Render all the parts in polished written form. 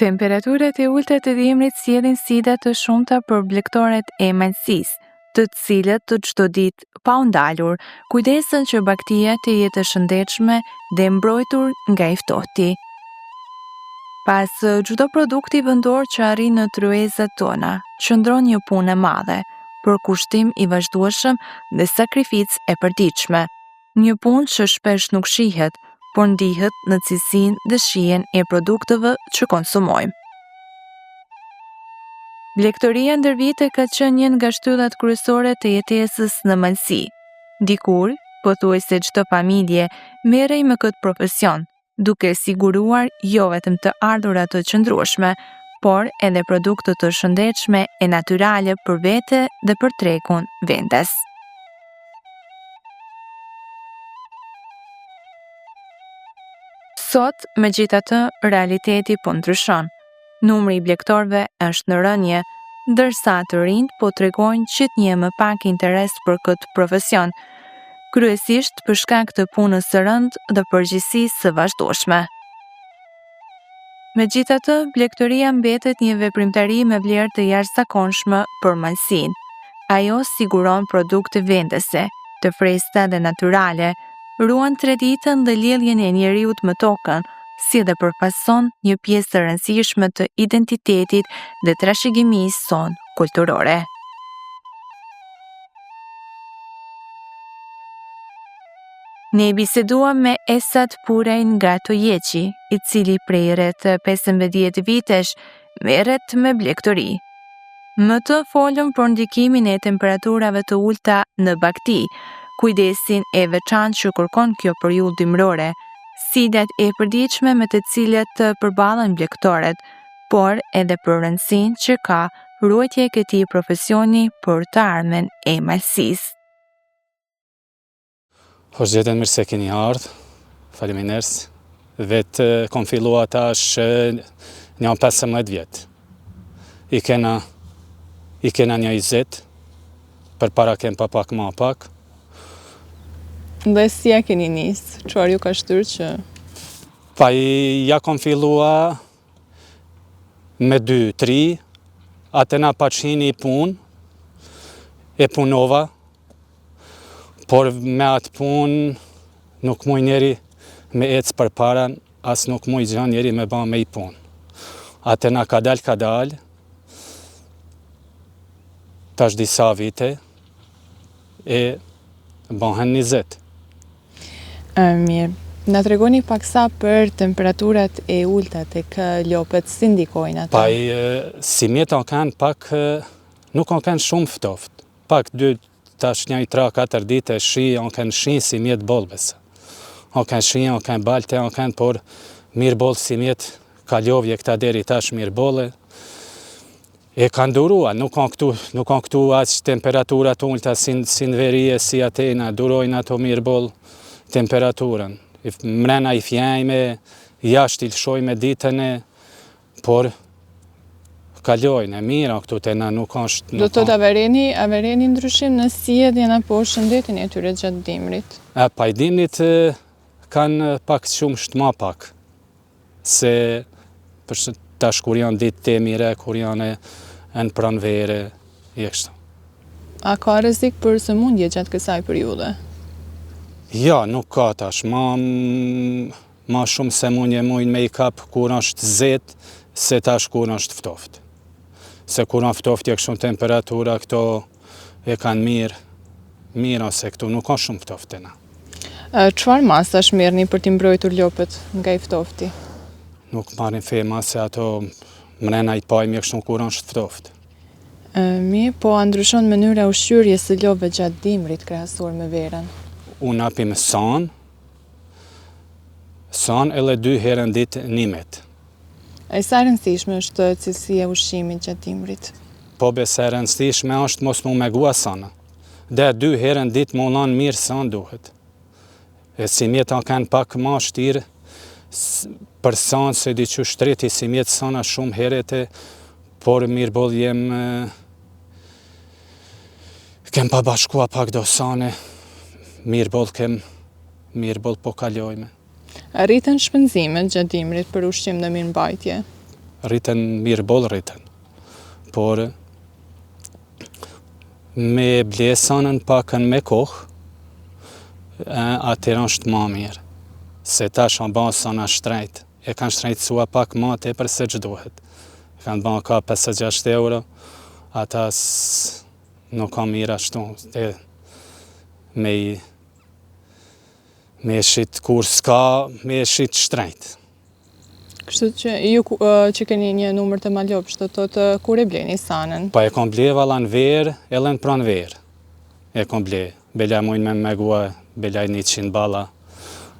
Temperaturat e ulta të dimrit sjellin sfida të shumta për blegtorët e malësisë, të cilët të çdo ditë pa u ndalur kujdesen që baktia të jetë e shëndetshme dhe mbrojtur nga i ftohti. Pas çdo produkti vendor që arrin në tryezat tona, qëndron një punë e madhe, përkushtim i vazhdueshëm dhe sakrificë e përditshme. Një punë që shpesh nuk shihet, por ndihet në cilësinë dhe shijen e produkteve që konsumojmë. Blegtoria ndër vite ka qenë një nga shtyllat kryesore të jetesës në malësi. Dikur, pothuajse çdo familje merrej me këtë profesion, duke siguruar jo vetëm të ardhurat të qëndrueshme, por edhe produkte të shëndetshme e natyrale për vete dhe për trekun vendes. Sot, megjithatë, realiteti po ndryshon. Numri i blegtorëve është në rënje, ndërsa të rinjt po tregojnë që të një më pak interes për këtë profesion, kryesisht për shkak të punës së rëndë dhe përgjegjësisë së vazhdueshme. Megjithatë, blegtoria mbetet një veprimtari me vlerë të jashtëzakonshme për malësinë. Ajo siguron produkte vendese, të freskëta dhe natyrale, ruan traditën dhe lidhjen e njeriut me tokën, si dhe përfason një pjesë të rëndësishme të identitetit dhe trashëgimisë sonë kulturore. Ne biseduam me Esat Purajn nga Tojeqi, i cili prej rreth 15 vitesh merret me blegtori. Më të folëm për ndikimin e temperaturave të ulta në bakti, kujdesin e veçantë që kërkon kjo periudhë dimrore, sfidat e përditshme me të cilat përballen blegtorët, por edhe për rëndësinë që ka ruajtja e këtij profesioni për të ardhmen e malësisë. Hosh gjetën mirë se keni ardhur, faleminderit. Vetë kom filluar tash një 15 vjet. I kena një 20, për para kem pa pak ma pak. Dhe si ja keni nisë? Çfarë ju ka shtyrë që? Pa ja kom fillua me 2-3, atena pa qini punë, e punova, por me atë punë nuk muj njeri me ecë për para, as nuk muj gjan njeri me ba me i punë. Atena ka dal, tash disa vite, e bëhen 20. Mirë, na tregoni pak sa për temperaturat e ulta tek lopët, si ndikojnë ato? Si mjetë nuk kanë shumë ftoft. Pak 2, tash 3-4 dite shi, kanë shi si mjetë bolbes. Kanë shi, kanë balte, kanë por mirë bolë si mjetë kalovje këta deri tash mirë bolë. E kanë durua, nuk kanë këtu as temperaturat ulta si në verije, si Atena, durojnë ato mirë bolë temperaturën. Mrena i fjajme, jashtë i lëshojme ditën e, por kalojnë, e mira këtu të na nuk është... Do të avereni ndryshim në sjelljen apo shëndetin e tyre gjatë dimrit? Pa i dimrit kanë pak shumë shtma pak, se tash kur janë ditë të mire, kur janë në pranvere, e kështu. A ka rrezik për sëmundje gjatë kësaj periudhe? Ja, nuk ka tash, ma shumë sëmundje mujnë me i kap kur është zet, se tash kur është ftoft. Se kur është ftoft e kështu temperatura, këto e kanë mirë ose këtu nuk ka shumë ftoft e na. Çfarë masash merrni për t'i mbrojtur lopët nga i ftofti? Nuk marrin fe mase ato mrena i pajmë e kështu kur është ftoft. Mirë, po a ndryshon mënyra ushqyerjes së lopëve gjatë dimrit krahasuar me verën? Unë apim son edhe 2 herën ditë nimet. E sa rëndësishme është cilësia e ushqimit gjatë dimrit? Po besa rëndësishme është mos mu me gua sana. Dhe 2 herën ditë mu lanë mirë son duhet. E si mjetë kanë pak ma shtirë për son se di që shtreti si mjetë sana shumë herete, por mirë bol kem pa bashkua pak do sane, mirë bol po kalojme. Rritën shpenzimet gjatë dimrit për ushqim dhe mirëmbajtje? rriten mirë boll rriten. Por me ble sanën pakën me kohë, atëherë është më mirë. Se tash kanë bën sana shtrejt, e kanë shtrejtësua pak më tepër se ç'duhet. Kanë bën ka 5-6 euro, ata nuk ka mirë ashtu. Me shit kur s'ka, me shit shtrejt. Kështu që ju që keni një numër të malopsh, do thotë kur e bleni sanën? Pa e kom ble valla në verë, edhe në pranë verë. E kom ble. Bela mujnë me megua, bela 100 balla.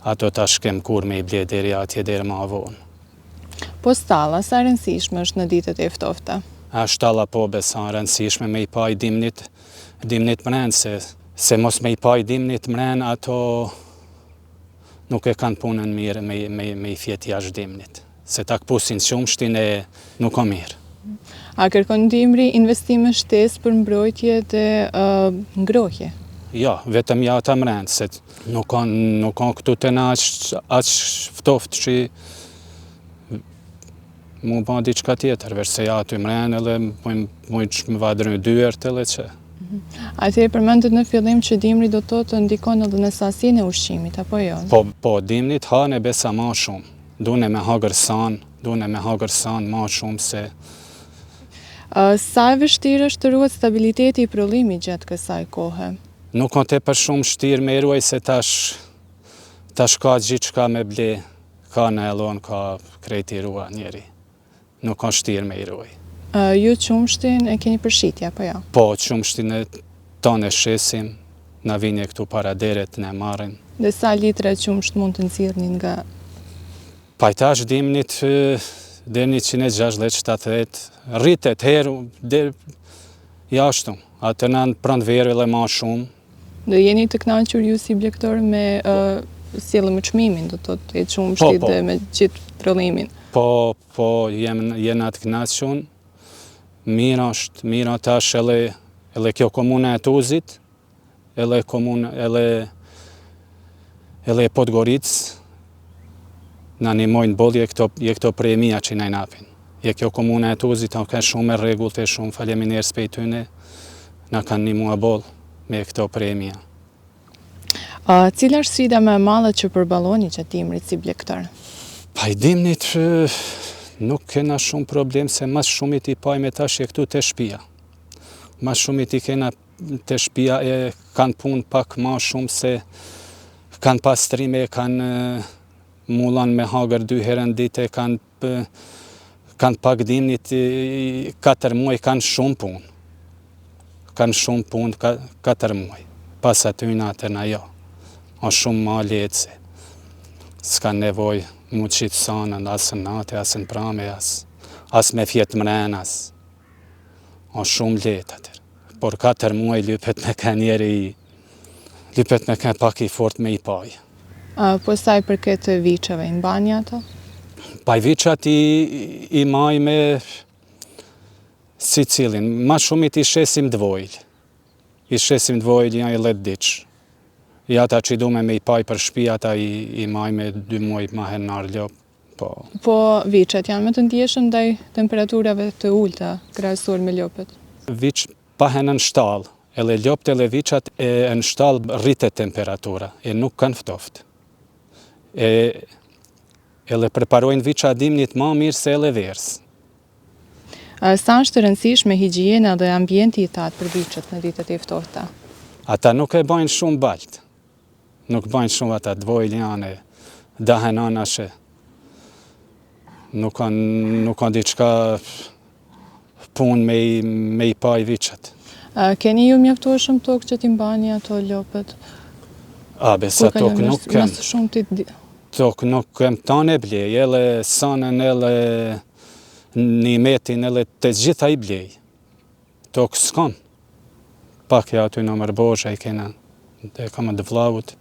Ato tash kem kur me i ble deri atje deri më vonë. Po stalla, sa rëndësishme është në ditët e ftofta? A shtalla po besa rëndësishme me i pa i dimnit mren, se mos me i pa i dimnit mren, ato nuk e kanë punën mirë me i fjet jashtë dimnit. Se ta këpusin qumshtin e nuk o mirë. A kërkon dimri investime shtesë për mbrojtje dhe ngrohje? Jo, vetëm ja ata mren, se nuk kanë këtu të na aq ftoft që mu ba diçka tjetër, veç se ja aty mren edhe mujnë që më vadrën dyert edhe që. Atje përmendet në fillim që dimri do të ndikon edhe në sasinë e ushqimit, apo jo? Po, dimnit hane besa ma shumë. Dune me hagër san ma shumë se... Sa e vështirë është të ruhet stabiliteti i prodhimit gjatë kësaj kohe? Nuk kanë tepër shumë shtirë me ruaj se tash ka gjithçka me ble, ka në elon, ka krejti rua njeri. Nuk kanë shtirë me i ruaj. Ju qumshtin e keni përshitja, apo jo? Po, qumshtin e tonë e shesim, na vinje këtu para deret, ne marrin. Dhe sa litre qumsht mund të nxirrni nga... Pajtash dimnit deri 160-170, rritet herë deri jashtu. Atë në pranë verë edhe ma shumë. Dhe jeni të kënaqur ju si blektor me sjellje me çmimin, do thotë e qumshtit dhe me gjithë prodhimin. Po, jena të kënaqur. Mira tash edhe kjo komuna e Tuzit, edhe Podgoricë, na nimojnë bollje këto premia që na napin. Je kjo komuna e Tuzit, ka shumë rregullt e shumë faleminderit pej tyne, na kanë nimua boll me këto premia. Cila është sfida më e madhe që përballoni gjatë dimrit si blektor? Pa i dimnit nuk kena shumë problem, se mas shumit i pajme tash e këtu të shpia. Mas shumit i kena të shpia e kanë punë pak ma shumë, se kanë pastrime, kanë mullan me hagër 2 herën dite, kanë pak dimnit 4 muaj, kanë shumë punë. Kanë shumë punë 4 muaj. Pas atyna atë na jo. O shumë ma letëse. S'ka nevoj mu qitë sanën, asë në natë, asë në prame, asë me fjetë mrenas. O shumë letë atër. Por 4 muaj lypet me ka njeri, lypet me ka pak i fort me i paj. Po saj përket viçave, i mbani ato? Pa i viçat i maj me si cilin. Ma shumit i shesim dvojl. I shesim dvojl, ja i let diq. I ata që i dume me i paj për shpi, ata i maj me 2 muaj ma henar ljop. Po viçat janë më të ndjeshëm ndaj temperaturave të ulta krahasuar me lopët? Viç pahen në shtallë, edhe lopët edhe viçat në shtallë rritet temperatura, e nuk kanë ftoft. Edhe preparojnë viça dimnit ma mirë se edhe verës. Sa është rëndësishme higjiena dhe ambienti i tatë për viçat në ditët e ftohta? Ata nuk e bajnë shumë balt. Nuk bajnë shumë ata dvojl janë, dahen anashe. Nuk kanë diçka punë me i pa i viçat. Keni ju mjaftueshëm tokë që t'i mbani ato lopët? Besa tokë nuk kem. Tokë nuk kem tane blej, edhe sanën, edhe nimetin, edhe të gjitha i blej. Tokë s'kam. Pak ja aty në mërbosha i kena, dhe kam të vlavut.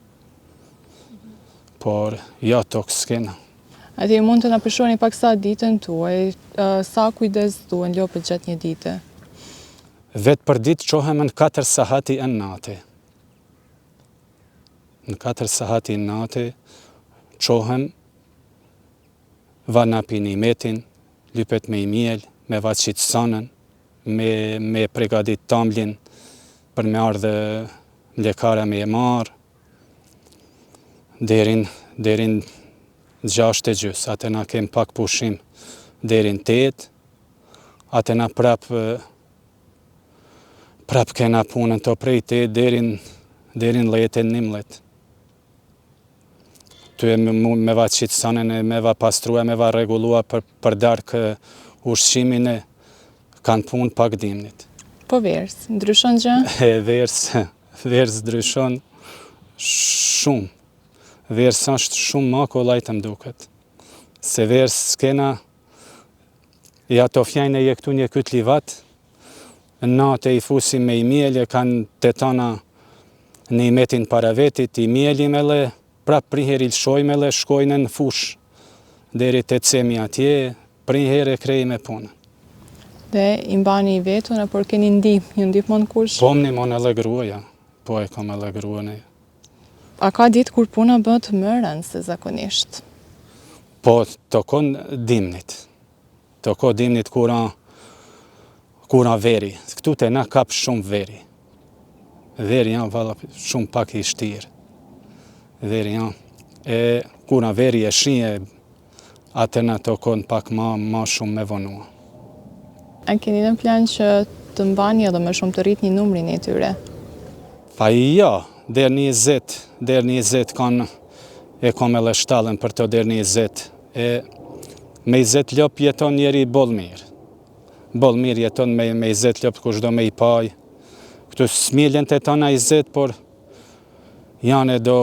Por ja tokë s'kena. Ati mund të na përshoni pak sa ditën tuaj, sa kujdes duhen lopët gjatë një dite? Vetë për ditë qohem në 4 sahati në natë. Në 4 sahati në natë, qohem, va napi nimetin, lypet me i mjel, me vaqit sanën, me pregadit tamblin për me ardhe mlekara me e marë, derin 6:30, atë na kem pak pushim derin 8, atë na prap kena punën të prej 8 derin 10-11. Ty me va qitë sanën, me va pastrua, me va regulua për darkë ushqimin e kanë punë pak dimnit. Po vers, ndryshon gjë? Vers ndryshon shumë. Vers është shumë ma kollaj të mduket. Se vers s'kena, ja to fjajnë e jektu një këtë livat, në natë i fusim me i mjelje, kanë të tana në i metin para vetit, i mjelim e le, prap priher i lëshojme le, shkojnë në fush, deri të cemi atje, priher e krej me punë. Dhe i mbani i vetun, apo keni ju ndihmon kush? Po më një mon e le gruaja, po e kam e le gruane. A ka ditë kur puna bëhet më rëndë se zakonisht? Po, të konë dimnit. Të konë dimnit kura veri. Këtu të na kap shumë veri. Veri janë vala shumë pak i shtirë. Veri janë. E kura veri e shije, atë na të konë pak ma shumë me vonua. A keni në plan që të mbani edhe më shumë të rrit një numrin e tyre? Pa ja, der 20 kanë e kom e le shtallën për të der 20. E me 20 lop jeton njeri bol mirë. Bol mirë jeton me 20 lop kushdo me i paj. Këtu smiljen të tona 20, por janë e do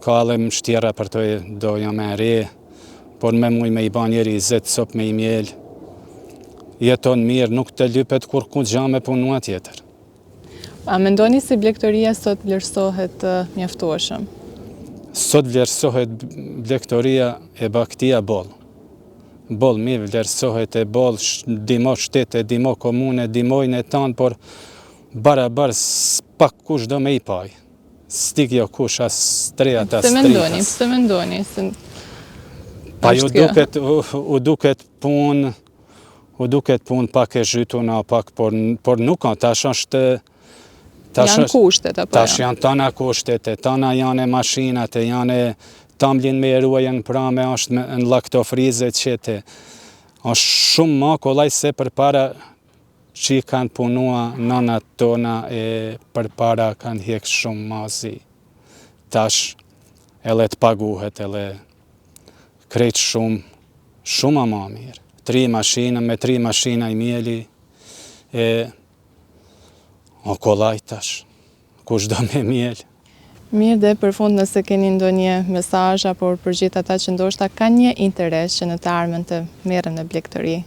kale më shtjera për të do jam e re, por me muj me i ba njeri 20 sop me i mjel. Jeton mirë, nuk të lypet kur ku gja me punua tjetër. A mendoni si blegtoria sot vlerësohet mjaftueshëm? Sot vlerësohet blegtoria e baktia bol. Bol mirë vlerësohet e bol, dimo shtete, dimo komune, dimojnë e tanë, por barabar pak kush do me i paj. Stik jo kush as trejat, as tritas. Pse mendoni? Pa u duket pun pak e zhytuna, pak, por nuk ka, tash është... Janë kushtet, apo tash janë tana kushtet, tana janë e mashinat, janë e tamblin me eruajën prame, është në laktofrize qete. është shumë ma kollaj se për para që i kanë punua nënat tona e për para kanë hek shumë mazi. Tash, ele të paguhet, ele krejt shumë ma mirë. 3 mashina, me 3 mashina i mjeli, o kollaj tash, kush do me mjel. Mirë, dhe për fund nëse keni ndonjë mesazh apo për gjithë ata që ndoshta kanë një interes që në të ardhmen të merren në blegtori.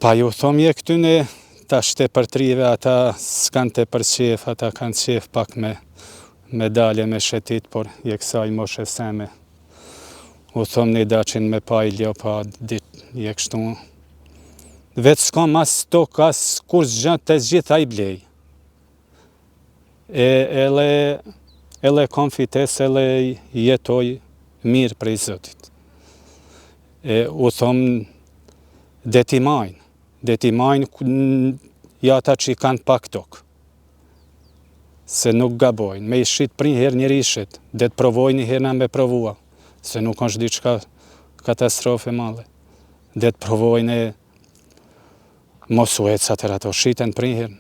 Pa ju thom je këtyne tash të përtrive, ata s'kan të për qef, ata kanë qef pak me dalje me shetit, por je kësaj moshe seme. U thom një daqin me pa i ljo, pa dit je kështu. Vetë s'ka mas stok, as kur zgjat të gjitha i blej. Ele kam fites, ele jetoj mirë prej Zotit. U thom detimajnë jata që i kanë pak tokë. Se nuk gabojnë, me i shqit prin her njëri shqit, dhe të provojnë një herë me provua, se nuk është diçka katastrofe male. Dhe të provojnë mos u ecë atër ato shqiten prin herë.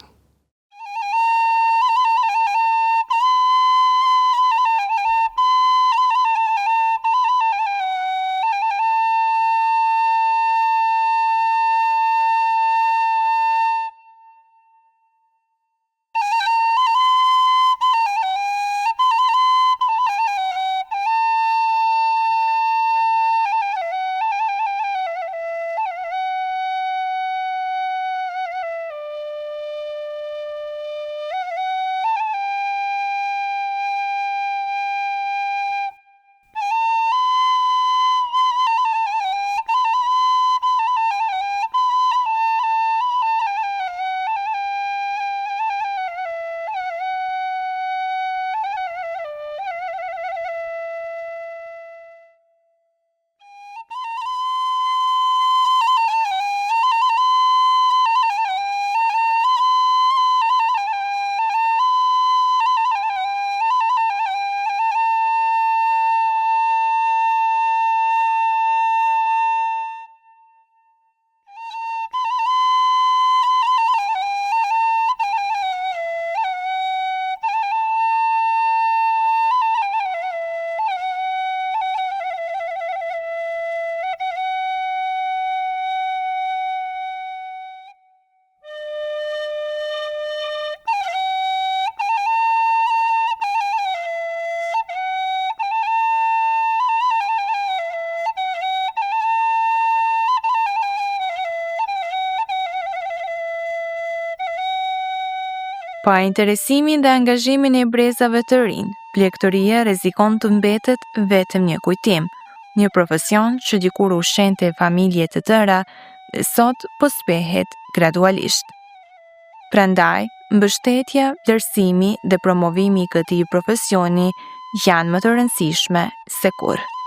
Pa interesimin dhe angazhimin e brezave të rinj, plegëtoria rrezikon të mbetet vetëm një kujtim, një profesion që dikur ushqente familje të tëra dhe sot po spehet gradualisht. Prandaj, mbështetja, vlerësimi dhe promovimi i këtij profesioni janë më të rëndësishme se kurrë.